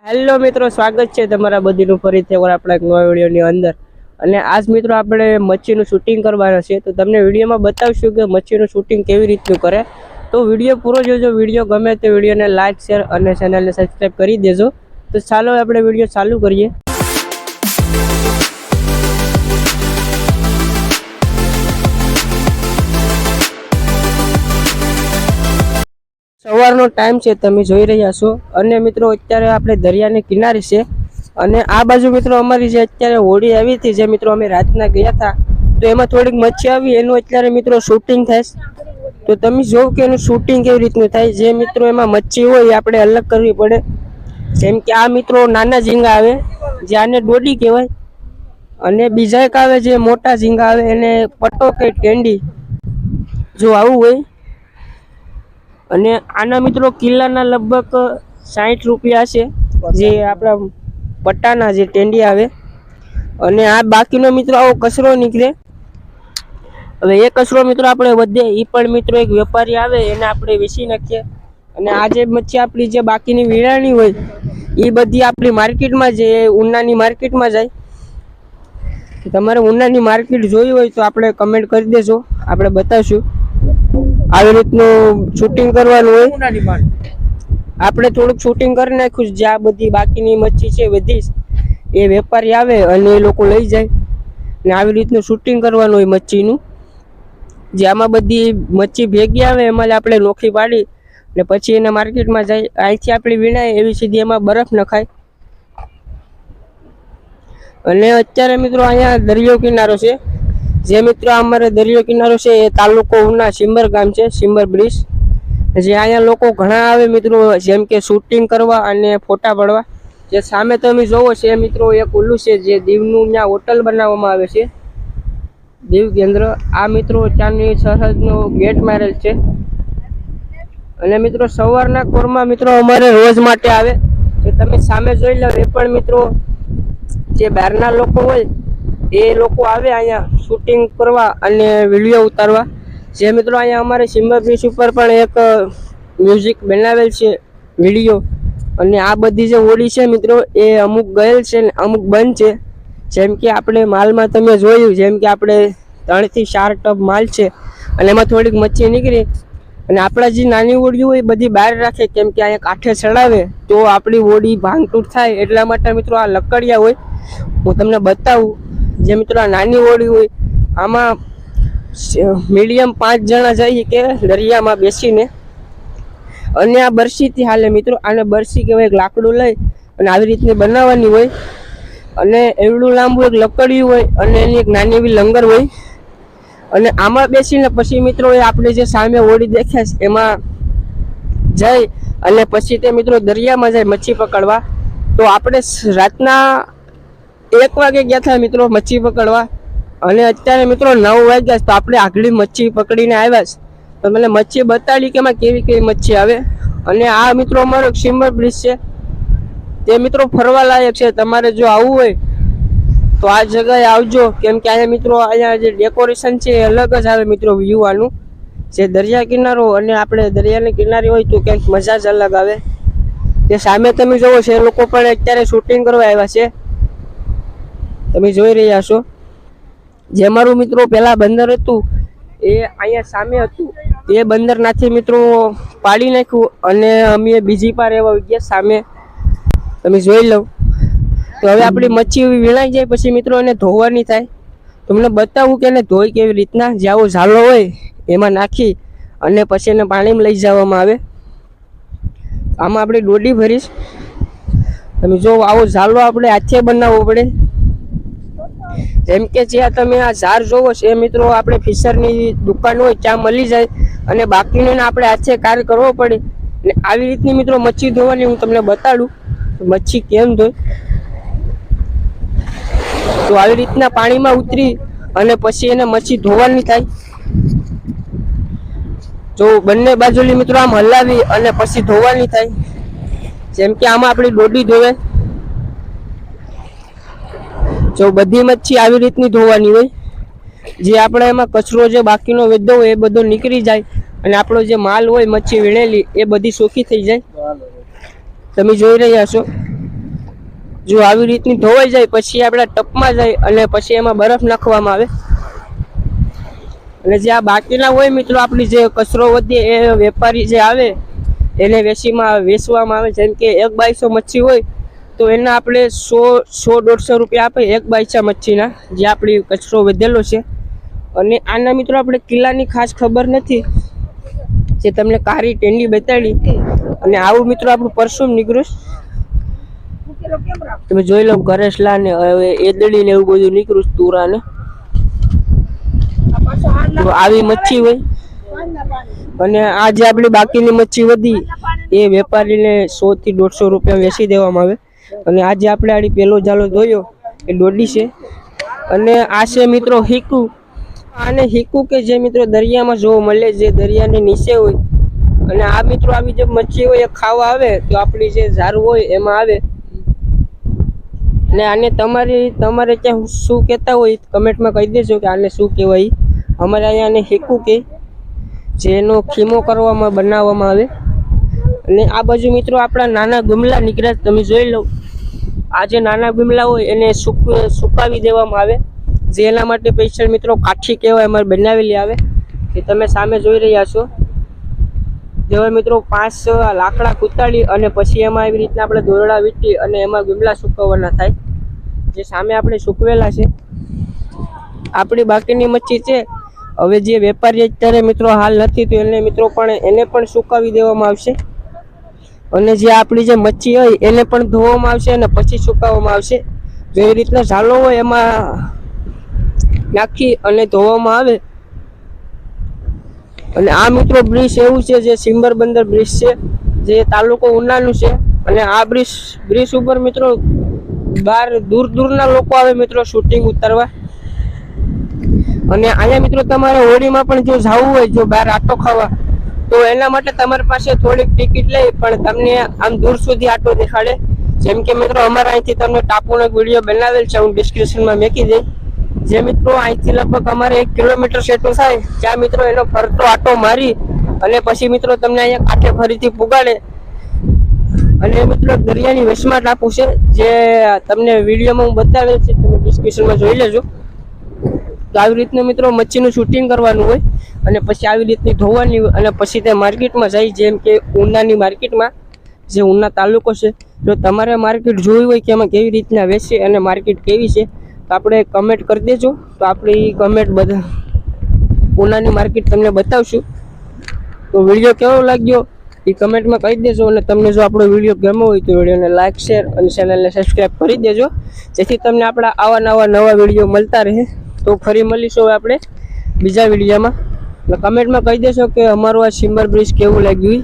Hello મિત્રો, સ્વાગત છે તમારા બધીનું ફરીથી આપણા એક નવા વિડીયોની અંદર. અને આજ મિત્રો આપણે મચ્છીનું શૂટિંગ કરવાના છે, તો તમને વિડીયોમાં બતાવશું કે મચ્છીનું શૂટિંગ કેવી રીતનું કરે. તો વિડીયો પૂરો જોજો. વિડીયો ગમે તો વિડીયોને લાઈક, શેર અને ચેનલને સબસ્ક્રાઈબ કરી દેજો. તો ચાલો આપણે વિડીયો ચાલુ કરીએ. સવારનો ટાઈમ છે, તમે જોઈ રહ્યા છો. અને મિત્રો અત્યારે આપણે દરિયાની કિનારે છે. અને આ બાજુ મિત્રો અમારી જે અત્યારે હોડી આવી હતી, જે મિત્રો અમે રાતના ગયા હતા, તો એમાં થોડીક મચ્છી આવી, એનું અત્યારે મિત્રો શૂટિંગ થાય. તો તમે જોવો કે એનું શૂટિંગ કેવી રીતનું થાય. જે મિત્રો એમાં મચ્છી હોય એ આપણે અલગ કરવી પડે. જેમ કે આ મિત્રો નાના ઝીંગા આવે, જે આને ડોડી કહેવાય. અને બીજા એક આવે જે મોટા ઝીંગા આવે, એને પટ્ટો કે કેન્ડી, જો આવું હોય. અને આના મિત્રો કિલ્લાના લગભગ 60 રૂપિયા છે, જે આપણા પટ્ટાના જે ટેન્ડી આવે. અને આ બાકીનો મિત્રો આવો કચરો નીકળે. હવે એ કચરો મિત્રો આપણે વધે એ પણ મિત્રો એક વેપારી આવે, એને આપણે વેચી નાખીએ. અને આ જે મચ્છી આપણી જે બાકીની વિરાણી હોય એ બધી આપણી માર્કેટમાં જાય, ઉનાની માર્કેટમાં જાય. તમારે ઉનાની માર્કેટ જોઈ હોય તો આપણે કમેન્ટ કરી દેજો, આપણે બતાવશું. આવી રીતનું શૂટિંગ કરવાનું હોય. આપણે થોડુંક શૂટિંગ કરી નાખ્યું, જે આ બધી બાકીની મચ્છી છે બધી એ વેપારી આવે અને એ લોકો લઈ જાય. ને આવી રીતનું શૂટિંગ કરવાનું હોય મચ્છીનું. જે આમાં બધી મચ્છી ભેગી આવે એમાં આપણે નોખી પાડી ને પછી એને માર્કેટમાં જાય. અહીંથી આપણી વીણાય એવી સીધી એમાં બરફ નખાય. અને અત્યારે મિત્રો અહીંયા દરિયો કિનારો છે. જે મિત્રો અમારે દરિયો કિનારો છે એ તાલુકો ઉના સિમ્બર ગામ છે, સિમ્બર બ્રિજ. જે અહીંયા લોકો ઘણા આવે મિત્રો, જેમ કે શૂટિંગ કરવા અને ફોટા પાડવા. જે સામે તમે જોવો છે મિત્રો એક ઓલું છે, જે દીવનું ત્યાં હોટલ બનાવવામાં આવે છે, દીવ કેન્દ્ર. આ મિત્રો ત્યાંની સરહદનો ગેટ મારેલ છે. અને મિત્રો સવારના કોરમાં મિત્રો અમારે રોજ માટે આવે. જે તમે સામે જોઈ લો, એ પણ મિત્રો જે બહારના લોકો હોય એ લોકો આવે અહીંયા શૂટિંગ કરવા અને વિડીયો ઉતારવા. જે મિત્રો અહીંયા અમારે સિમ્બર બ્રિજ ઉપર પણ એક મ્યુઝિક બનાવેલ છે, વિડીયો. અને આ બધી જે હોડી છે મિત્રો એ અમુક ગયેલ છે ને અમુક બંધ છે. જેમ કે આપણે માલમાં તમે જોયું, જેમ કે આપણે 3 થી 4 ટબ માલ છે અને એમાં થોડીક મચ્છી નીકળી. અને આપણા જે નાની હોડીઓ હોય એ બધી બહાર રાખે, કેમ કે અહીંયા કાંઠે ચડાવે તો આપણી હોડી ભાંગતૂટ થાય. એટલા માટે મિત્રો આ લકડિયા હોય. હું તમને બતાવું. જે મિત્રો આ નાની હોડી હોય આમાં મીડિયમ 5 જણા જઈએ કે દરિયામાં બેસીને. અને આ બરસીથી હાલે મિત્રો. આને બરસી કહેવાય. એક લાકડું લઈ અને આવી રીતની બનાવવાની હોય. અને એવડું લાંબુ એક લકડિયું હોય અને એની એક નાની એવી લંગર હોય. અને આમાં બેસીને પછી મિત્રો એ આપણે જે સામે હોડી દેખાય એમાં જાય અને પછી તે મિત્રો દરિયામાં જાય મચ્છી પકડવા. તો આપણે રાતના 1 વાગે ગયા હતા મિત્રો મચ્છી પકડવા, અને અત્યારે મિત્રો 9 વાગ્યા. તો આપણે આગળ મચ્છી પકડીને આવ્યા છે. તો મને મચ્છી બતાડી કે એમાં કેવી કેવી મચ્છી આવે. અને આ મિત્રો અમારો સિમ્બર બ્રિજ છે, તે મિત્રો ફરવા લાયક છે. તમારે જો આવવું હોય તો આ જગ્યાએ આવજો, કેમ કે અહીંયા મિત્રો અહીંયા જે ડેકોરેશન છે એ અલગ જ આવે મિત્રો વ્યૂ આનું. જે દરિયા કિનારો અને આપણે દરિયાની કિનારે હોય તો કંઈક મજા જ અલગ આવે. જે સામે તમે જોવો છો એ લોકો પણ અત્યારે શૂટિંગ કરવા આવ્યા છે, તમે જોઈ રહ્યા છો. જે અમારું મિત્રો પહેલા બંદર હતું એ અહીંયા સામે હતું, એ બંદરનાથી મિત્રો પાડી નાખ્યું અને અમે બીજી પાર એવા ગયા સામે, તમે જોઈ લો. તો હવે આપણી મચ્છી વીણાઈ જાય પછી મિત્રો એને ધોવાની થાય. તમને બતાવું કે એને ધોઈ કેવી રીતના. જે આવો ઝાલો હોય એમાં નાખી અને પછી એને પાણીમાં લઈ જવામાં આવે. આમાં આપણે ડોડી ભરીશ. તમે જો આવો ઝાલો આપણે હાથે બનાવવો પડે. જેમ કે જ્યાં તમે આ ઝાર જોવો છો એ મિત્રો આપણે ફિશરની દુકાન હોય ત્યાં મળી જાય. અને બાકીનો આપણે હાથે કાર્ય કરવો પડે. અને આવી રીતની મિત્રો મચ્છી ધોવાની હું તમને બતાડું મચ્છી કેમ ધોય. તો આવી રીતના પાણીમાં ઉતરી અને પછી એને મચ્છી ધોવાની થાય. જો બંને બાજુની મિત્રો આમ હલાવી અને પછી ધોવાની થાય. જેમ કે આમાં આપણી ડોડી ધોવે. જો બધી મચ્છી આવી રીતની ધોવાની હોય. જે આપણે એમાં કચરો જે બાકીનો વેદો હોય એ બધો નીકળી જાય અને આપણો જે માલ હોય મચ્છી વીણેલી એ બધી સોખી થઈ જાય. તમે જોઈ રહ્યા છો. જો આવી રીતની ધોવાઈ જાય પછી આપણે ટપમાં જાય અને પછી એમાં બરફ નાખવામાં આવે અને જે આ બાકીના હોય મિત્રો આપણી જે કચરો વધે એ વેપારી જે આવે એને વેચવામાં આવે. જેમ કે 1 બાયસો મચ્છી હોય તો એના આપણે 100-150 રૂપિયા આપે 1 બાયસા મચ્છીના, જે આપણી કચરો વધેલો છે. અને આના મિત્રો આપણે કિલ્લાની ખાસ ખબર નથી, જે તમને કારી ટેંડી બતાડી. અને આવું મિત્રો આપણું પરસુમ નીકળ્યું, તમે જોઈ લો ગરેસલા ને હવે એદડી ને એવું બધું નીકળ્યું તુરા ને. તો આવી મચ્છી હોય અને આ જે આપણી બાકીની મચ્છી વધી એ વેપારીને 100 થી 150 રૂપિયા વેચી દેવામાં આવે. અને આજે આપણે આડી પેલો જાલો જોયો એ દોડી છે. અને આ છે મિત્રો હીકુ. આને હીકુ કે જે મિત્રો દરિયામાં જોવા મળે, જે દરિયાની નીચે હોય. અને આ મિત્રો આવી જે મચ્છી હોય એ ખાવા આવે તો આપણી જે ઝારું હોય એમાં આવે. અને આને તમારે ક્યાં શું કહેતા હોય કમેન્ટમાં કહી દેજો કે આને શું કહેવાય. અમારે અહીંયા આને હીકુ કે, જેનો ખીમો કરવામાં બનાવવામાં આવે. અને આ બાજુ મિત્રો આપણા નાના ગુમલા નીકળ્યા, તમે જોઈ લો. આ જે નાના ગુમલા હોય એને સુકાવી દેવામાં આવે, જે એના માટે સ્પેશિયલ મિત્રો કાઠી કહેવાય અમારે બનાવેલી આવે, કે તમે સામે જોઈ રહ્યા છો. જેવા મિત્રો 5 લાકડા કૂતાડી અને પછી એમાં એવી રીતના આપણે દોરડા વીંટી અને એમાં ગુમલા સુકવવાના થાય, જે સામે આપણે સૂકવેલા છે. આપણી બાકીની મચ્છી છે. હવે જે વેપારી અત્યારે મિત્રો હાલ નથી તો એને પણ સુકાવી દેવામાં આવશે. અને જે આપણી જે મચ્છી હોય એને પણ ધોવામાં આવશે અને પછી સુકાવવામાં આવશે. જેવી રીતના ઝાલો હોય એમાં નાખી અને ધોવામાં આવે. અને આ મિત્રો બ્રિજ એવું છે જે સિમ્બર બંદર બ્રિજ છે, જે તાલુકો ઉનાનું છે. અને આ બ્રિજ ઉપર મિત્રો દૂરના લોકો આવે મિત્રો શૂટિંગ ઉતારવા. અને અહીંયા મિત્રો તમારે હોળીમાં પણ જો જવું હોય, જો બહાર આટો ખાવા, તો એના માટે તમારી પાસે થોડીક ટિકિટ લઈ પણ તમને આમ દૂર સુધી આટો દેખાડે. જેમ કે મિત્રો અમારા અહીંથી તમને ટાપુનો એક વિડીયો બનાવેલ છે, હું ડિસ્ક્રિપ્શનમાં મૂકી દઈ. જે મિત્રો અહીંથી લગભગ અમારે 1 કિલોમીટર જેટલું થાય, ત્યાં મિત્રો એનો ફરતો આટો મારી અને પછી મિત્રો તમને અહીંયા કાંઠે ફરીથી પુગાડે. અને મિત્રો દરિયાની વચમાં ટાપુ છે, જે તમને વિડીયોમાં હું બતાવેલ છે, તમે ડિસ્ક્રિપ્શનમાં જોઈ લેજો. તો આવી રીતનું મિત્રો મચ્છીનું શૂટિંગ કરવાનું હોય અને પછી આવી રીતની ધોવાની હોય અને પછી તે માર્કેટમાં જાય, જેમ કે ઉનાની માર્કેટમાં, જે ઉના તાલુકો છે. જો તમારે માર્કેટ જોવી હોય કે એમાં કેવી રીતના વેચે અને માર્કેટ કેવી છે તો આપણે કમેન્ટ કરી દેજો. તો આપણે એ કમેન્ટ બધા ઉનાની માર્કેટ તમને બતાવશું. તો વિડીયો કેવો લાગ્યો એ કમેન્ટમાં કહી દેજો. અને તમને જો આપણો વિડીયો ગમ્યો હોય તો વિડીયોને લાઇક, શેર અને ચેનલને સબસ્ક્રાઈબ કરી દેજો, જેથી તમને આપણા આવા નવા વિડીયો મળતા રહે. તો ફરી મળીશું આપણે બીજા વિડીયોમાં. કમેન્ટમાં કહી દેશો કે અમારું આ સિમ્બર બ્રિજ કેવું લાગ્યું.